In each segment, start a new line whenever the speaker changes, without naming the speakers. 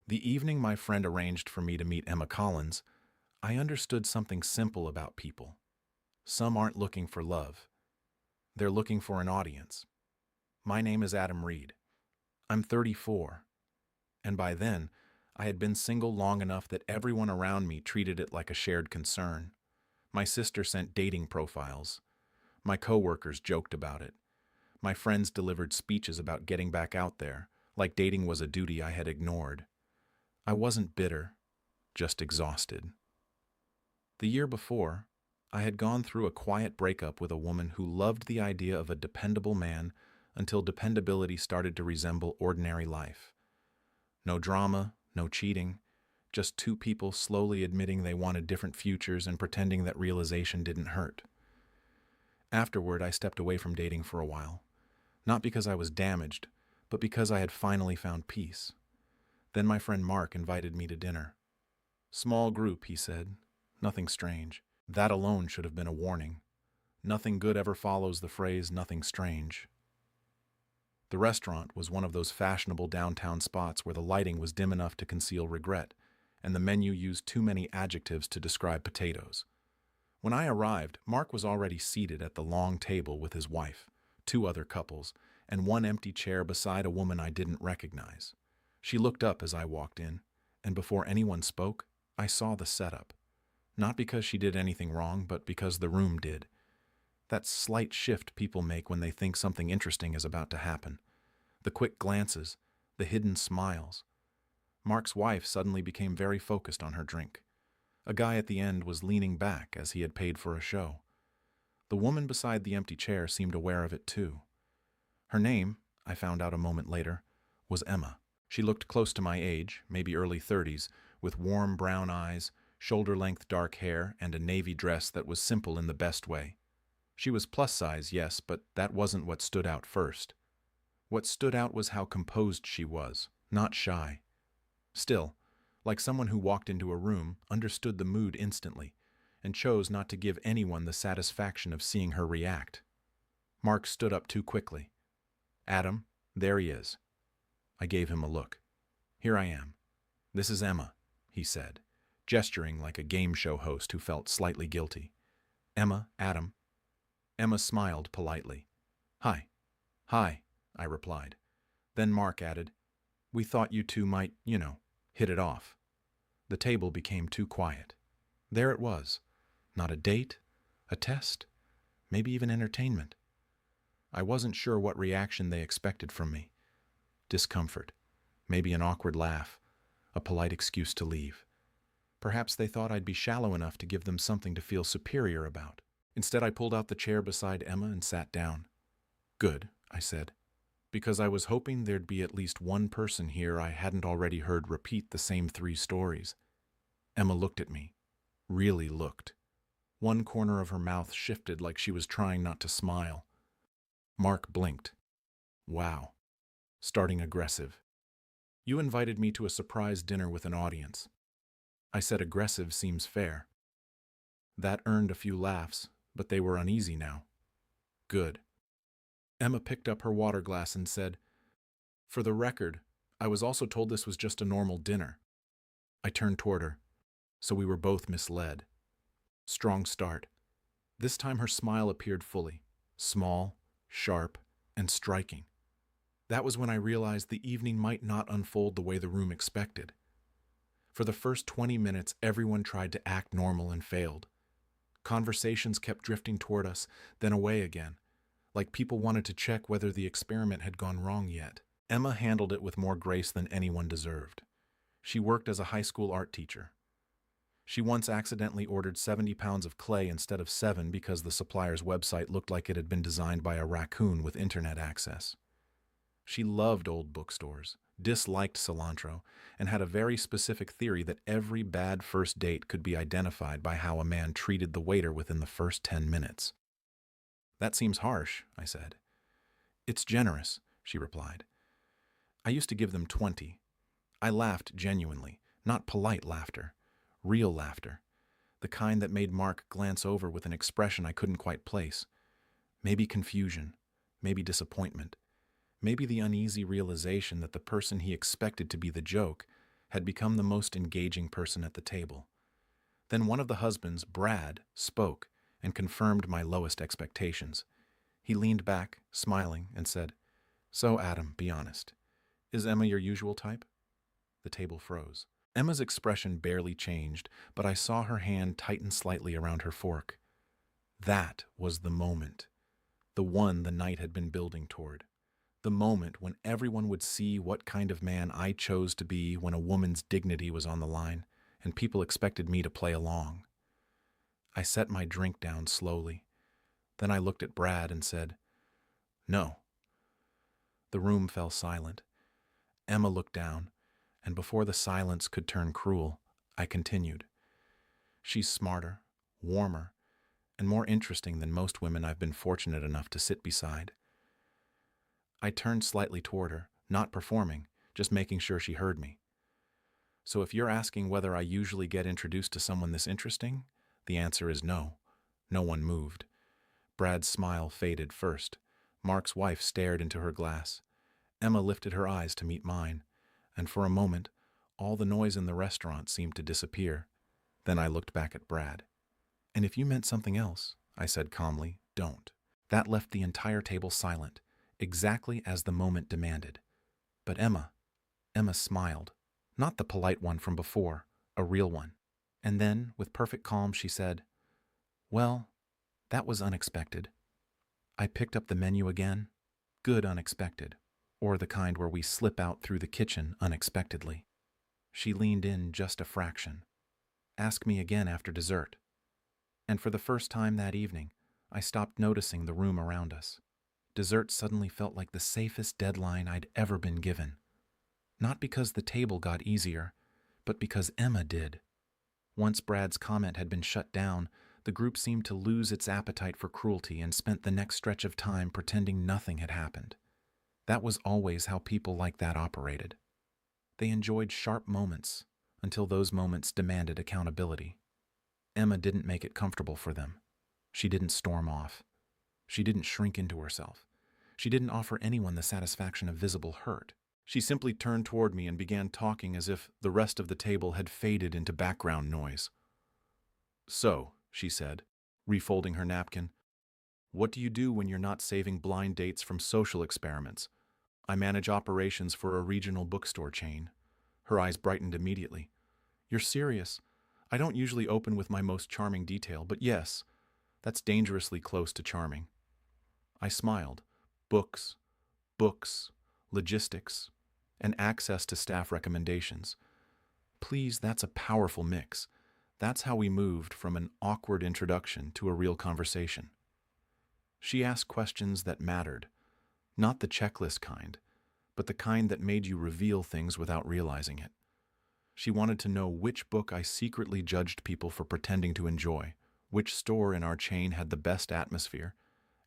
The evening my friend arranged for me to meet Emma Collins, I understood something simple about people. Some aren't looking for love. They're looking for an audience. My name is Adam Reed. I'm 34. And by then, I had been single long enough that everyone around me treated it like a shared concern. My sister sent dating profiles. My coworkers joked about it. My friends delivered speeches about getting back out there, like dating was a duty I had ignored. I wasn't bitter, just exhausted. The year before, I had gone through a quiet breakup with a woman who loved the idea of a dependable man until dependability started to resemble ordinary life. No drama, no cheating, just two people slowly admitting they wanted different futures and pretending that realization didn't hurt. Afterward, I stepped away from dating for a while, not because I was damaged, but because I had finally found peace. Then my friend Mark invited me to dinner. Small group, he said. Nothing strange. That alone should have been a warning. Nothing good ever follows the phrase, nothing strange. The restaurant was one of those fashionable downtown spots where the lighting was dim enough to conceal regret, and the menu used too many adjectives to describe potatoes. When I arrived, Mark was already seated at the long table with his wife, two other couples, and one empty chair beside a woman I didn't recognize. She looked up as I walked in, and before anyone spoke, I saw the setup. Not because she did anything wrong, but because the room did. That slight shift people make when they think something interesting is about to happen. The quick glances, the hidden smiles. Mark's wife suddenly became very focused on her drink. A guy at the end was leaning back as he had paid for a show. The woman beside the empty chair seemed aware of it too. Her name, I found out a moment later, was Emma. She looked close to my age, maybe early 30s, with warm brown eyes, shoulder-length dark hair, and a navy dress that was simple in the best way. She was plus size, yes, but that wasn't what stood out first. What stood out was how composed she was, not shy. Still, like someone who walked into a room, understood the mood instantly, and chose not to give anyone the satisfaction of seeing her react. Mark stood up too quickly. Adam, there he is. I gave him a look. Here I am. This is Emma, he said, gesturing like a game show host who felt slightly guilty. Emma, Adam. Emma smiled politely. Hi. Hi, I replied. Then Mark added, we thought you two might, hit it off. The table became too quiet. There it was. Not a date, a test, maybe even entertainment. I wasn't sure what reaction they expected from me. Discomfort, maybe an awkward laugh, a polite excuse to leave. Perhaps they thought I'd be shallow enough to give them something to feel superior about. Instead, I pulled out the chair beside Emma and sat down. Good, I said, because I was hoping there'd be at least one person here I hadn't already heard repeat the same 3 stories. Emma looked at me, really looked. One corner of her mouth shifted like she was trying not to smile. Mark blinked. Wow. Starting aggressive. You invited me to a surprise dinner with an audience. I said aggressive seems fair. That earned a few laughs, but they were uneasy now. Good. Emma picked up her water glass and said, for the record, I was also told this was just a normal dinner. I turned toward her, so we were both misled. Strong start. This time her smile appeared fully, small, sharp, and striking. That was when I realized the evening might not unfold the way the room expected. For the first 20 minutes, everyone tried to act normal and failed. Conversations kept drifting toward us, then away again, like people wanted to check whether the experiment had gone wrong yet. Emma handled it with more grace than anyone deserved. She worked as a high school art teacher. She once accidentally ordered 70 pounds of clay instead of 7 because the supplier's website looked like it had been designed by a raccoon with internet access. She loved old bookstores, disliked cilantro, and had a very specific theory that every bad first date could be identified by how a man treated the waiter within the first 10 minutes. That seems harsh, I said. It's generous, she replied. I used to give them 20. I laughed genuinely, not polite laughter, real laughter, the kind that made Mark glance over with an expression I couldn't quite place. Maybe confusion, maybe disappointment, maybe the uneasy realization that the person he expected to be the joke had become the most engaging person at the table. Then one of the husbands, Brad, spoke and confirmed my lowest expectations. He leaned back, smiling, and said, "So, Adam, be honest. Is Emma your usual type?" The table froze. Emma's expression barely changed, but I saw her hand tighten slightly around her fork. That was the moment. The one the night had been building toward. The moment when everyone would see what kind of man I chose to be when a woman's dignity was on the line, and people expected me to play along. I set my drink down slowly. Then I looked at Brad and said, "No." The room fell silent. Emma looked down, and before the silence could turn cruel, I continued. "She's smarter, warmer, and more interesting than most women I've been fortunate enough to sit beside." I turned slightly toward her, not performing, just making sure she heard me. "So if you're asking whether I usually get introduced to someone this interesting, the answer is no." No one moved. Brad's smile faded first. Mark's wife stared into her glass. Emma lifted her eyes to meet mine, and for a moment, all the noise in the restaurant seemed to disappear. Then I looked back at Brad. "And if you meant something else," I said calmly, "don't." That left the entire table silent, exactly as the moment demanded. But Emma smiled. Not the polite one from before, a real one. And then, with perfect calm, she said, "Well, that was unexpected." I picked up the menu again. Good unexpected, or the kind where we slip out through the kitchen unexpectedly. She leaned in just a fraction. "Ask me again after dessert." And for the first time that evening, I stopped noticing the room around us. Dessert suddenly felt like the safest deadline I'd ever been given. Not because the table got easier, but because Emma did. Once Brad's comment had been shut down, the group seemed to lose its appetite for cruelty and spent the next stretch of time pretending nothing had happened. That was always how people like that operated. They enjoyed sharp moments until those moments demanded accountability. Emma didn't make it comfortable for them. She didn't storm off. She didn't shrink into herself. She didn't offer anyone the satisfaction of visible hurt. She simply turned toward me and began talking as if the rest of the table had faded into background noise. "So," she said, refolding her napkin, "what do you do when you're not saving blind dates from social experiments?" "I manage operations for a regional bookstore chain." Her eyes brightened immediately. "You're serious? I don't usually open with my most charming detail, but yes, that's dangerously close to charming." I smiled. Books, logistics, and access to staff recommendations. Please, that's a powerful mix. That's how we moved from an awkward introduction to a real conversation. She asked questions that mattered, not the checklist kind, but the kind that made you reveal things without realizing it. She wanted to know which book I secretly judged people for pretending to enjoy, which store in our chain had the best atmosphere,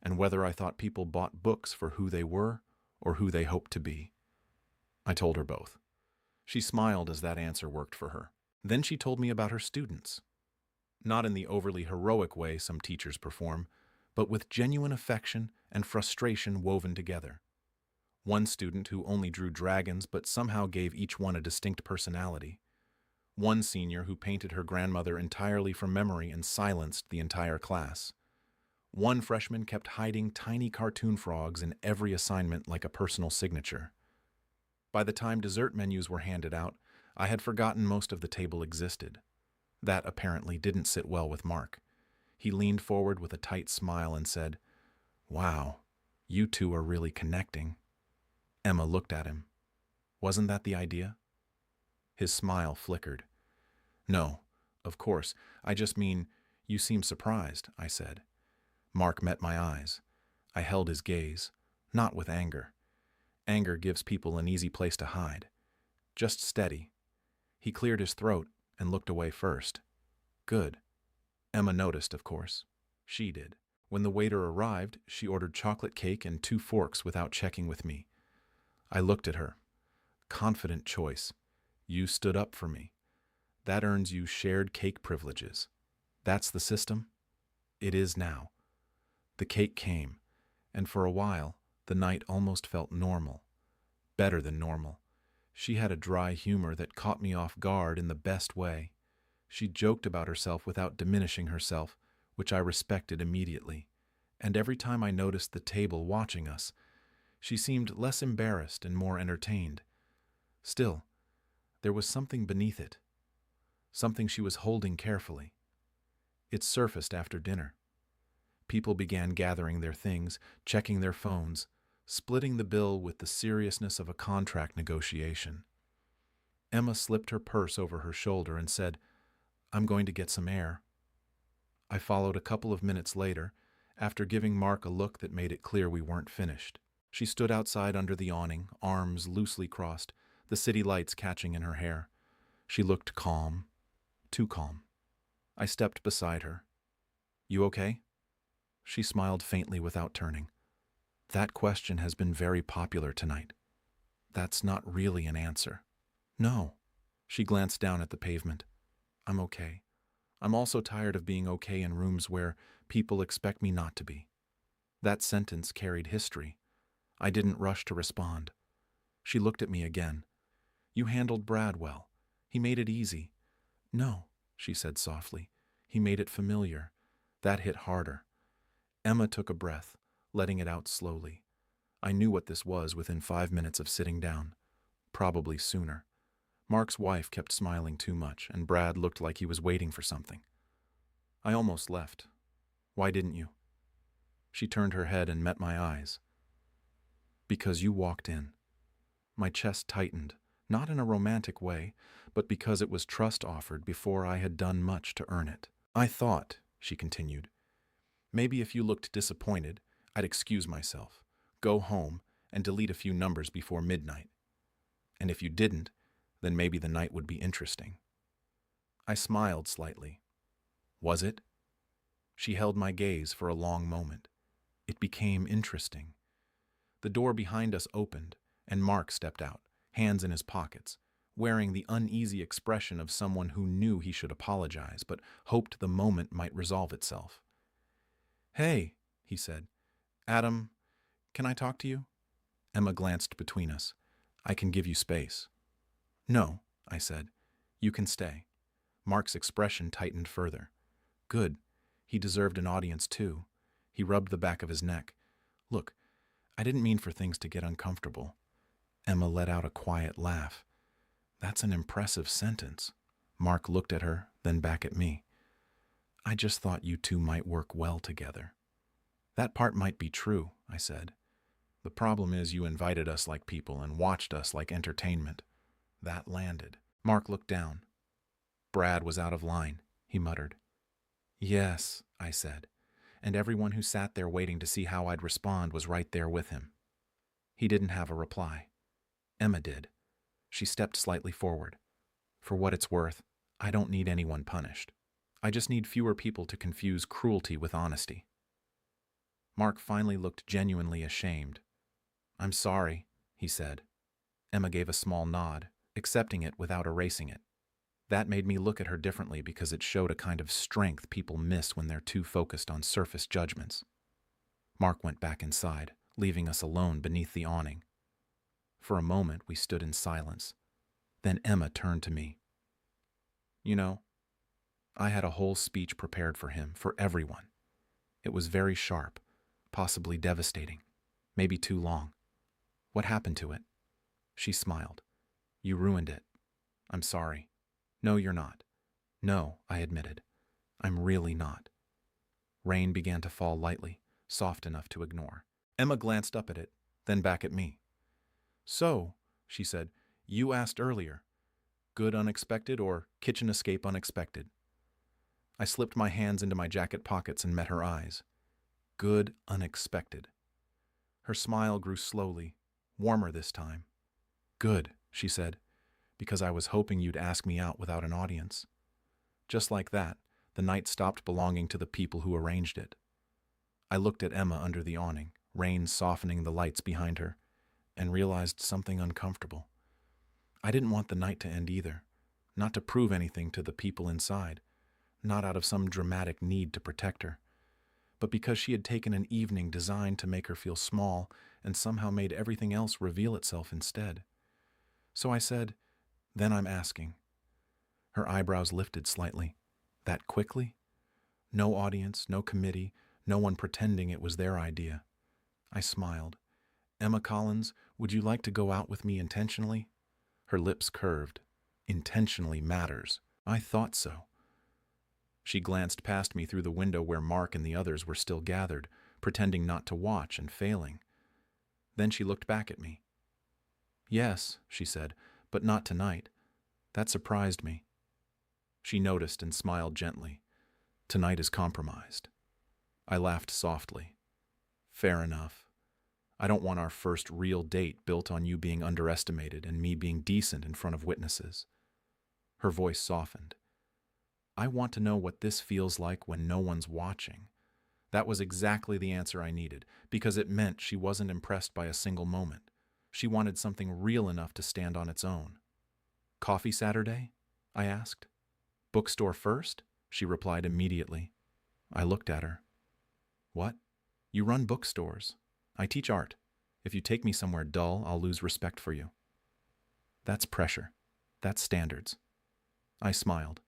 and whether I thought people bought books for who they were or who they hoped to be. I told her both. She smiled as that answer worked for her. Then she told me about her students. Not in the overly heroic way some teachers perform, but with genuine affection and frustration woven together. One student who only drew dragons but somehow gave each one a distinct personality. One senior who painted her grandmother entirely from memory and silenced the entire class. One freshman kept hiding tiny cartoon frogs in every assignment like a personal signature. By the time dessert menus were handed out, I had forgotten most of the table existed. That apparently didn't sit well with Mark. He leaned forward with a tight smile and said, "Wow, you two are really connecting." Emma looked at him. "Wasn't that the idea?" His smile flickered. "No, of course. I just mean, you seem surprised," I said. Mark met my eyes. I held his gaze, not with anger. Anger gives people an easy place to hide. Just steady. He cleared his throat and looked away first. Good. Emma noticed, of course. She did. When the waiter arrived, she ordered chocolate cake and 2 forks without checking with me. I looked at her. Confident choice. You stood up for me. That earns you shared cake privileges. That's the system? It is now. The cake came, and for a while, the night almost felt normal. Better than normal. She had a dry humor that caught me off guard in the best way. She joked about herself without diminishing herself, which I respected immediately. And every time I noticed the table watching us, she seemed less embarrassed and more entertained. Still, there was something beneath it, something she was holding carefully. It surfaced after dinner. People began gathering their things, checking their phones, splitting the bill with the seriousness of a contract negotiation. Emma slipped her purse over her shoulder and said, "I'm going to get some air." I followed a couple of minutes later, after giving Mark a look that made it clear we weren't finished. She stood outside under the awning, arms loosely crossed, the city lights catching in her hair. She looked calm, too calm. I stepped beside her. "You okay?" She smiled faintly without turning. "That question has been very popular tonight." "That's not really an answer." "No." She glanced down at the pavement. "I'm okay. I'm also tired of being okay in rooms where people expect me not to be." That sentence carried history. I didn't rush to respond. She looked at me again. "You handled Brad well. He made it easy." "No," she said softly. "He made it familiar." That hit harder. Emma took a breath, letting it out slowly. I knew what this was within 5 minutes of sitting down. Probably sooner. Mark's wife kept smiling too much, and Brad looked like he was waiting for something. I almost left. "Why didn't you?" She turned her head and met my eyes. "Because you walked in." My chest tightened, not in a romantic way, but because it was trust offered before I had done much to earn it. "I thought," she continued, "maybe if you looked disappointed, I'd excuse myself, go home, and delete a few numbers before midnight. And if you didn't, then maybe the night would be interesting." I smiled slightly. "Was it?" She held my gaze for a long moment. It became interesting. The door behind us opened, and Mark stepped out, hands in his pockets, wearing the uneasy expression of someone who knew he should apologize, but hoped the moment might resolve itself. "Hey," he said. "Adam, can I talk to you?" Emma glanced between us. "I can give you space." "No," I said. "You can stay." Mark's expression tightened further. "Good. He deserved an audience too." He rubbed the back of his neck. "Look, I didn't mean for things to get uncomfortable." Emma let out a quiet laugh. "That's an impressive sentence." Mark looked at her, then back at me. "I just thought you two might work well together." "That part might be true," I said. "The problem is you invited us like people and watched us like entertainment." That landed. Mark looked down. "Brad was out of line," he muttered. "Yes," I said, and everyone who sat there waiting to see how I'd respond was right there with him. He didn't have a reply. Emma did. She stepped slightly forward. "For what it's worth, I don't need anyone punished. I just need fewer people to confuse cruelty with honesty." Mark finally looked genuinely ashamed. "I'm sorry," he said. Emma gave a small nod, accepting it without erasing it. That made me look at her differently because it showed a kind of strength people miss when they're too focused on surface judgments. Mark went back inside, leaving us alone beneath the awning. For a moment, we stood in silence. Then Emma turned to me. "You know, I had a whole speech prepared for him, for everyone. It was very sharp, possibly devastating, maybe too long. What happened to it?" She smiled. "You ruined it. I'm sorry." "No, you're not." "No," I admitted. "I'm really not." Rain began to fall lightly, soft enough to ignore. Emma glanced up at it, then back at me. "So," she said, "you asked earlier, good unexpected or kitchen escape unexpected?" I slipped my hands into my jacket pockets and met her eyes. Good unexpected. Her smile grew slowly, warmer this time. "Good," she said, "because I was hoping you'd ask me out without an audience." Just like that, the night stopped belonging to the people who arranged it. I looked at Emma under the awning, rain softening the lights behind her, and realized something uncomfortable. I didn't want the night to end either, not to prove anything to the people inside, not out of some dramatic need to protect her, but because she had taken an evening designed to make her feel small and somehow made everything else reveal itself instead. So I said, "Then I'm asking." Her eyebrows lifted slightly. That quickly? No audience, no committee, no one pretending it was their idea. I smiled. "Emma Collins, would you like to go out with me intentionally?" Her lips curved. Intentionally matters. I thought so. She glanced past me through the window where Mark and the others were still gathered, pretending not to watch and failing. Then she looked back at me. "Yes," she said, "but not tonight." That surprised me. She noticed and smiled gently. "Tonight is compromised." I laughed softly. "Fair enough. I don't want our first real date built on you being underestimated and me being decent in front of witnesses." Her voice softened. "I want to know what this feels like when no one's watching." That was exactly the answer I needed, because it meant she wasn't impressed by a single moment. She wanted something real enough to stand on its own. "Coffee Saturday?" I asked. "Bookstore first?" she replied immediately. I looked at her. "What? You run bookstores. I teach art. If you take me somewhere dull, I'll lose respect for you." That's pressure. That's standards. I smiled.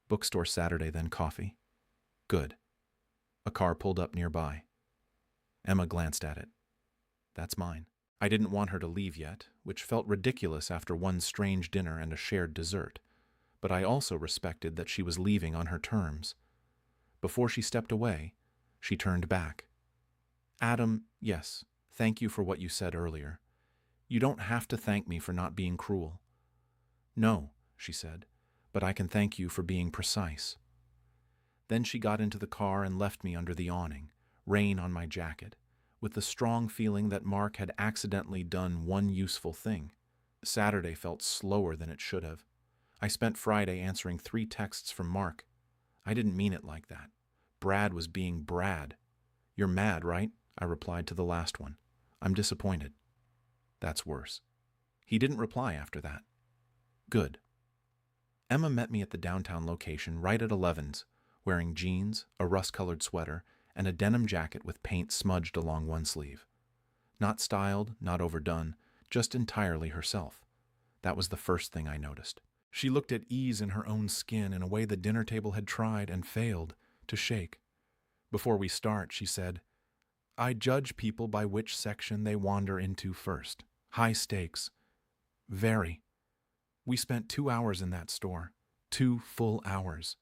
"Bookstore Saturday, then coffee." "Good." A car pulled up nearby. Emma glanced at it. "That's mine." I didn't want her to leave yet, which felt ridiculous after one strange dinner and a shared dessert, but I also respected that she was leaving on her terms. Before she stepped away, she turned back. "Adam, yes, thank you for what you said earlier. You don't have to thank me for not being cruel." "No," she said, "but I can thank you for being precise." Then she got into the car and left me under the awning, rain on my jacket, with the strong feeling that Mark had accidentally done one useful thing. Saturday felt slower than it should have. I spent Friday answering 3 texts from Mark. I didn't mean it like that. Brad was being Brad. "You're mad, right?" I replied to the last one. "I'm disappointed." That's worse. He didn't reply after that. Good. Emma met me at the downtown location right at 11's, wearing jeans, a rust-colored sweater, and a denim jacket with paint smudged along one sleeve. Not styled, not overdone, just entirely herself. That was the first thing I noticed. She looked at ease in her own skin in a way the dinner table had tried and failed to shake. Before we start, she said, "I judge people by which section they wander into first. High stakes. Very. We spent 2 hours in that store. 2 full hours."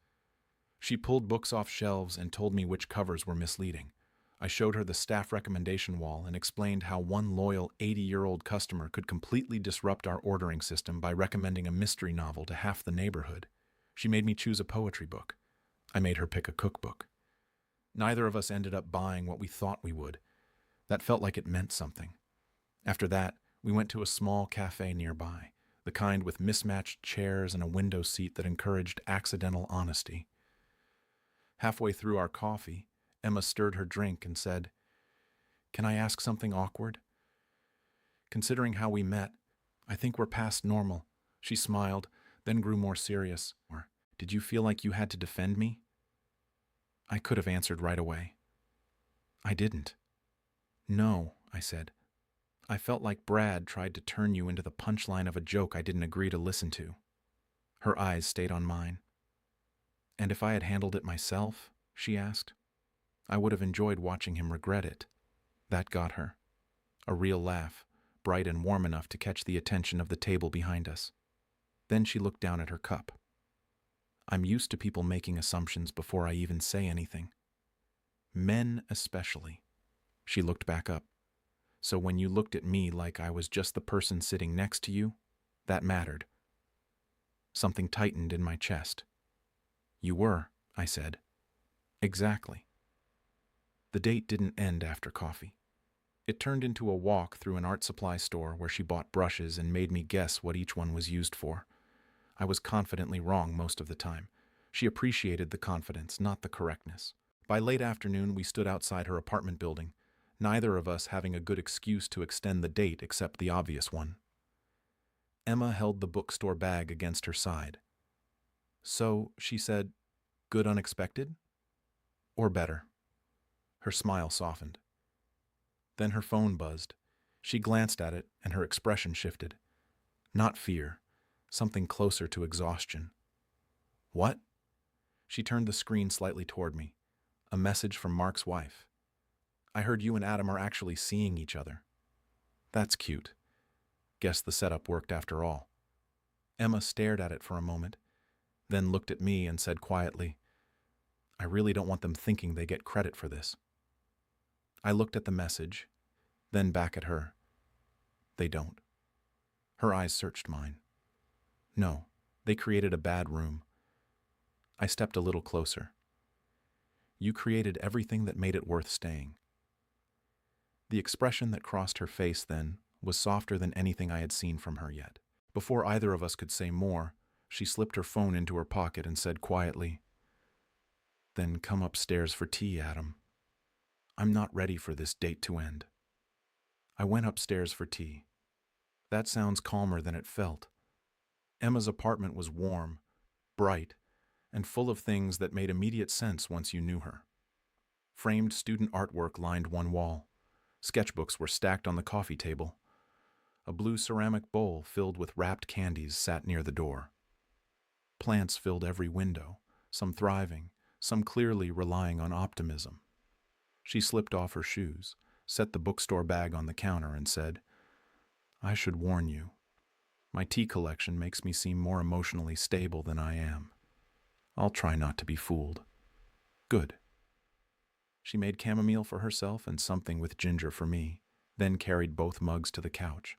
She pulled books off shelves and told me which covers were misleading. I showed her the staff recommendation wall and explained how one loyal 80-year-old customer could completely disrupt our ordering system by recommending a mystery novel to half the neighborhood. She made me choose a poetry book. I made her pick a cookbook. Neither of us ended up buying what we thought we would. That felt like it meant something. After that, we went to a small cafe nearby, the kind with mismatched chairs and a window seat that encouraged accidental honesty. Halfway through our coffee, Emma stirred her drink and said, "Can I ask something awkward? Considering how we met, I think we're past normal." She smiled, then grew more serious. "Did you feel like you had to defend me?" I could have answered right away. I didn't. "No," I said. "I felt like Brad tried to turn you into the punchline of a joke I didn't agree to listen to." Her eyes stayed on mine. "And if I had handled it myself?" she asked. "I would have enjoyed watching him regret it." That got her. A real laugh, bright and warm enough to catch the attention of the table behind us. Then she looked down at her cup. "I'm used to people making assumptions before I even say anything. Men especially." She looked back up. "So when you looked at me like I was just the person sitting next to you, that mattered." Something tightened in my chest. "You were," I said. "Exactly." The date didn't end after coffee. It turned into a walk through an art supply store where she bought brushes and made me guess what each one was used for. I was confidently wrong most of the time. She appreciated the confidence, not the correctness. By late afternoon, we stood outside her apartment building, neither of us having a good excuse to extend the date except the obvious one. Emma held the bookstore bag against her side. "So," she said, "good unexpected? Or better?" Her smile softened. Then her phone buzzed. She glanced at it, and her expression shifted. Not fear, something closer to exhaustion. What? She turned the screen slightly toward me. A message from Mark's wife. I heard you and Adam are actually seeing each other. That's cute. Guess the setup worked after all. Emma stared at it for a moment, then looked at me and said quietly, I really don't want them thinking they get credit for this. I looked at the message, then back at her. They don't. Her eyes searched mine. No, they created a bad room. I stepped a little closer. You created everything that made it worth staying. The expression that crossed her face then was softer than anything I had seen from her yet. Before either of us could say more, she slipped her phone into her pocket and said quietly, Then come upstairs for tea, Adam. I'm not ready for this date to end. I went upstairs for tea. That sounds calmer than it felt. Emma's apartment was warm, bright, and full of things that made immediate sense once you knew her. Framed student artwork lined one wall. Sketchbooks were stacked on the coffee table. A blue ceramic bowl filled with wrapped candies sat near the door. Plants filled every window, some thriving, some clearly relying on optimism. She slipped off her shoes, set the bookstore bag on the counter, and said, I should warn you. My tea collection makes me seem more emotionally stable than I am. I'll try not to be fooled. Good. She made chamomile for herself and something with ginger for me, then carried both mugs to the couch.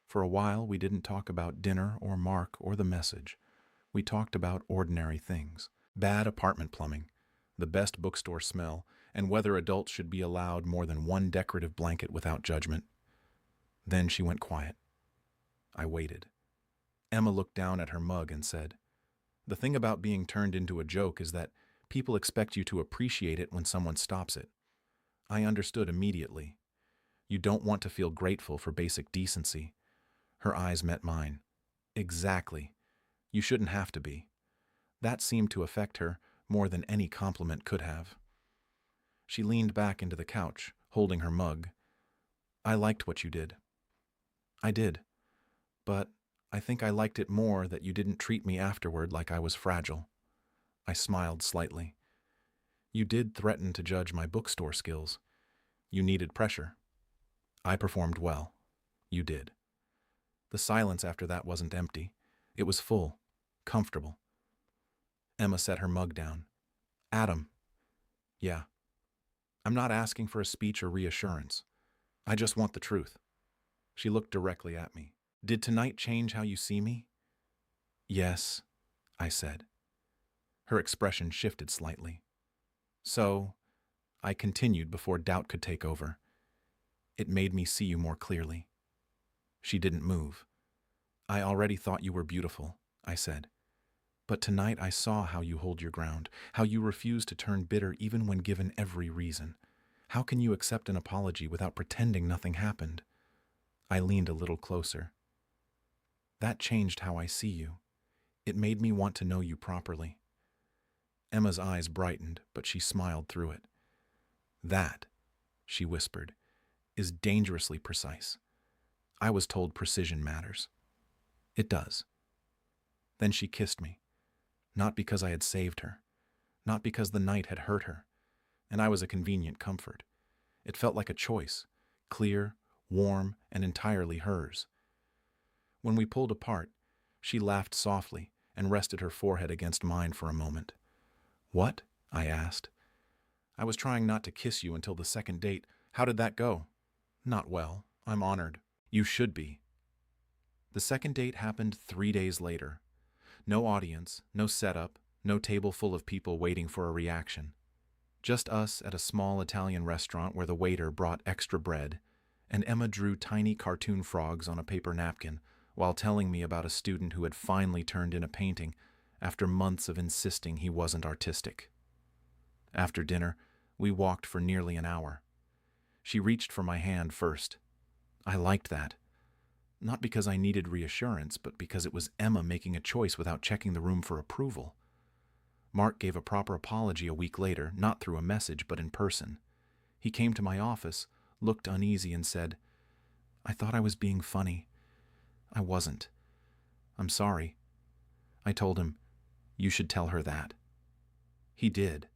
For a while, we didn't talk about dinner or Mark or the message. We talked about ordinary things. Bad apartment plumbing, the best bookstore smell, and whether adults should be allowed more than one decorative blanket without judgment. Then she went quiet. I waited. Emma looked down at her mug and said, The thing about being turned into a joke is that people expect you to appreciate it when someone stops it. I understood immediately. You don't want to feel grateful for basic decency. Her eyes met mine. Exactly. You shouldn't have to be. That seemed to affect her more than any compliment could have. She leaned back into the couch, holding her mug. I liked what you did. I did. But I think I liked it more that you didn't treat me afterward like I was fragile. I smiled slightly. You did threaten to judge my bookstore skills. You needed pressure. I performed well. You did. The silence after that wasn't empty. It was full, comfortable. Emma set her mug down. Adam. Yeah. I'm not asking for a speech or reassurance. I just want the truth. She looked directly at me. Did tonight change how you see me? Yes, I said. Her expression shifted slightly. So, I continued before doubt could take over. It made me see you more clearly. She didn't move. I already thought you were beautiful, I said. But tonight I saw how you hold your ground, how you refuse to turn bitter even when given every reason. How can you accept an apology without pretending nothing happened? I leaned a little closer. That changed how I see you. It made me want to know you properly. Emma's eyes brightened, but she smiled through it. That, she whispered, is dangerously precise. I was told precision matters. It does. Then she kissed me, not because I had saved her, not because the night had hurt her, and I was a convenient comfort. It felt like a choice, clear, warm, and entirely hers. When we pulled apart, she laughed softly and rested her forehead against mine for a moment. What? I asked. I was trying not to kiss you until the second date. How did that go? Not well. I'm honored. You should be. The second date happened 3 days later. No audience, no setup, no table full of people waiting for a reaction. Just us at a small Italian restaurant where the waiter brought extra bread, and Emma drew tiny cartoon frogs on a paper napkin while telling me about a student who had finally turned in a painting after months of insisting he wasn't artistic. After dinner, we walked for nearly an hour. She reached for my hand first. I liked that. Not because I needed reassurance, but because it was Emma making a choice without checking the room for approval. Mark gave a proper apology a week later, not through a message, but in person. He came to my office, looked uneasy, and said, I thought I was being funny. I wasn't. I'm sorry. I told him, you should tell her that. He did.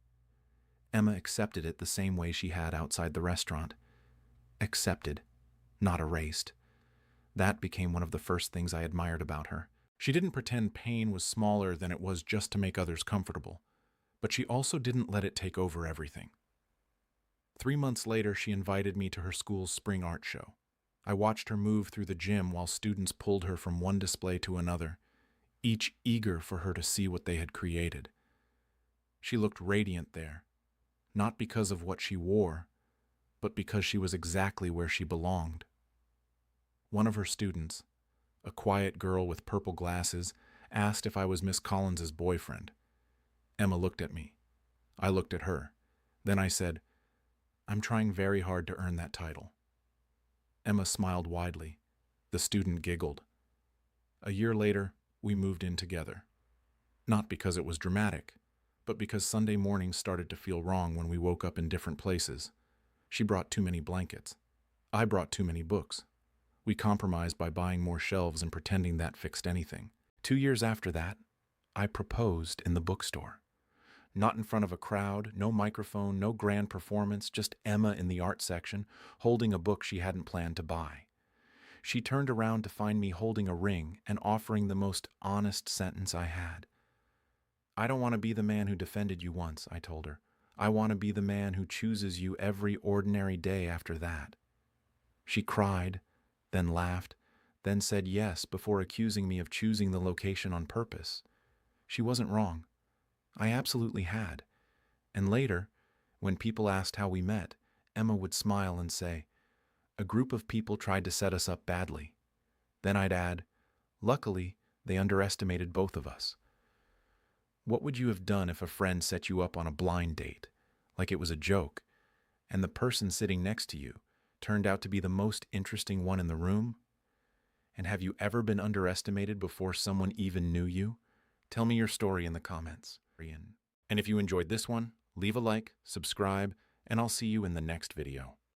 Emma accepted it the same way she had outside the restaurant. Accepted, not erased. That became one of the first things I admired about her. She didn't pretend pain was smaller than it was just to make others comfortable, but she also didn't let it take over everything. 3 months later, she invited me to her school's spring art show. I watched her move through the gym while students pulled her from one display to another, each eager for her to see what they had created. She looked radiant there, not because of what she wore, but because she was exactly where she belonged. One of her students, a quiet girl with purple glasses, asked if I was Miss Collins's boyfriend. Emma looked at me. I looked at her. Then I said, I'm trying very hard to earn that title. Emma smiled widely. The student giggled. A year later, we moved in together. Not because it was dramatic, but because Sunday mornings started to feel wrong when we woke up in different places. She brought too many blankets. I brought too many books. We compromised by buying more shelves and pretending that fixed anything. 2 years after that, I proposed in the bookstore. Not in front of a crowd, no microphone, no grand performance, just Emma in the art section, holding a book she hadn't planned to buy. She turned around to find me holding a ring and offering the most honest sentence I had. I don't want to be the man who defended you once, I told her. I want to be the man who chooses you every ordinary day after that. She cried, then laughed, then said yes before accusing me of choosing the location on purpose. She wasn't wrong. I absolutely had. And later, when people asked how we met, Emma would smile and say, a group of people tried to set us up badly. Then I'd add, luckily, they underestimated both of us. What would you have done if a friend set you up on a blind date, like it was a joke, and the person sitting next to you turned out to be the most interesting one in the room? And have you ever been underestimated before someone even knew you? Tell me your story in the comments. And if you enjoyed this one, leave a like, subscribe, and I'll see you in the next video.